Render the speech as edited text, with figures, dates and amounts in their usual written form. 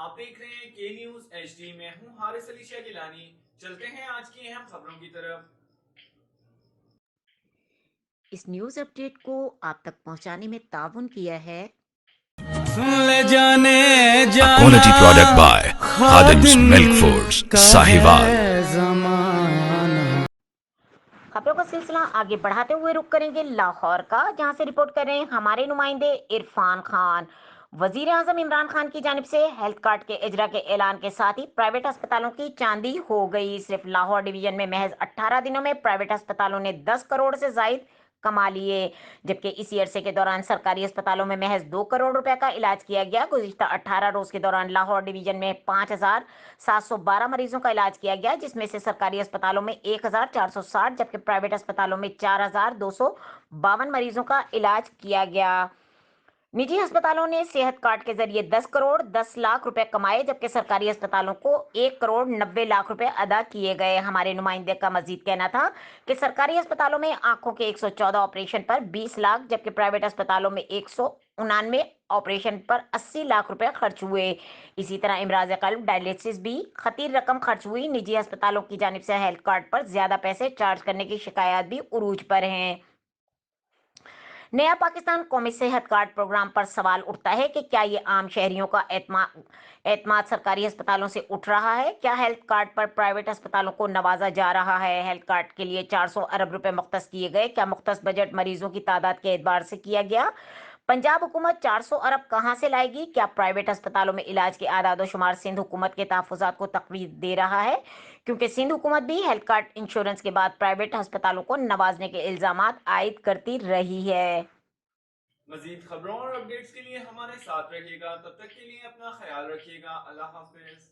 آپ دیکھ رہے ہیں کے نیوز ایچ ڈی میں ہوں حارث علی شاہ گیلانی۔ چلتے ہیں آج کی اہم خبروں کی طرف۔ اس نیوز اپ ڈیٹ کو آپ تک پہنچانے میں تعاون کیا ہے A quality product by Khadim's Milk Foods, Sahiwal. خبروں کا سلسلہ آگے بڑھاتے ہوئے رخ کریں گے لاہور کا، جہاں سے رپورٹ کر رہے ہیں ہمارے نمائندے عرفان خان۔ وزیر اعظم عمران خان کی جانب سے ہیلتھ کارڈ کے اجرا کے اعلان کے ساتھ ہی پرائیویٹ ہسپتالوں کی چاندی ہو گئی۔ صرف لاہور ڈویژن میں محض 18 دنوں میں پرائیویٹ ہسپتالوں نے 10 کروڑ سے زائد کما لیے، جبکہ اسی عرصے کے دوران سرکاری اسپتالوں میں محض 2 کروڑ روپے کا علاج کیا گیا۔ گزشتہ 18 روز کے دوران لاہور ڈویژن میں 5,712 مریضوں کا علاج کیا گیا، جس میں سے سرکاری اسپتالوں میں 1,460 جبکہ پرائیویٹ اسپتالوں میں 4,252 مریضوں کا علاج کیا گیا۔ نجی ہسپتالوں نے صحت کارڈ کے ذریعے 10 کروڑ 10 لاکھ روپے کمائے، جبکہ سرکاری اسپتالوں کو 1 کروڑ 90 لاکھ روپے ادا کیے گئے۔ ہمارے نمائندے کا مزید کہنا تھا کہ سرکاری اسپتالوں میں آنکھوں کے 114 آپریشن پر 20 لاکھ جبکہ پرائیویٹ اسپتالوں میں 199 آپریشن پر 80 لاکھ روپے خرچ ہوئے۔ اسی طرح امراض قلب ڈائلیسس بھی خطیر رقم خرچ ہوئی۔ نجی ہسپتالوں کی جانب سے ہیلتھ کارڈ پر زیادہ پیسے چارج کرنے کی شکایات بھی عروج پر ہیں۔ نیا پاکستان قومی صحت کارڈ پروگرام پر سوال اٹھتا ہے کہ کیا یہ عام شہریوں کا اعتماد سرکاری ہسپتالوں سے اٹھ رہا ہے؟ کیا ہیلتھ کارڈ پر پرائیویٹ ہسپتالوں کو نوازا جا رہا ہے؟ ہیلتھ کارڈ کے لیے 400 ارب روپے مختص کیے گئے، کیا مختص بجٹ مریضوں کی تعداد کے اعتبار سے کیا گیا؟ پنجاب حکومت 400 ارب کہاں سے لائے گی؟ کیا پرائیویٹ ہسپتالوں میں علاج کے اعداد و شمار سندھ حکومت کے تحفظات کو تقویت دے رہا ہے؟ کیونکہ سندھ حکومت بھی ہیلتھ کارڈ انشورنس کے بعد پرائیویٹ ہسپتالوں کو نوازنے کے الزامات عائد کرتی رہی ہے۔ مزید خبروں اور اپڈیٹس کے لیے ہمارے ساتھ رہیے گا، تب تک کے لیے اپنا خیال رکھیے گا۔ اللہ حافظ۔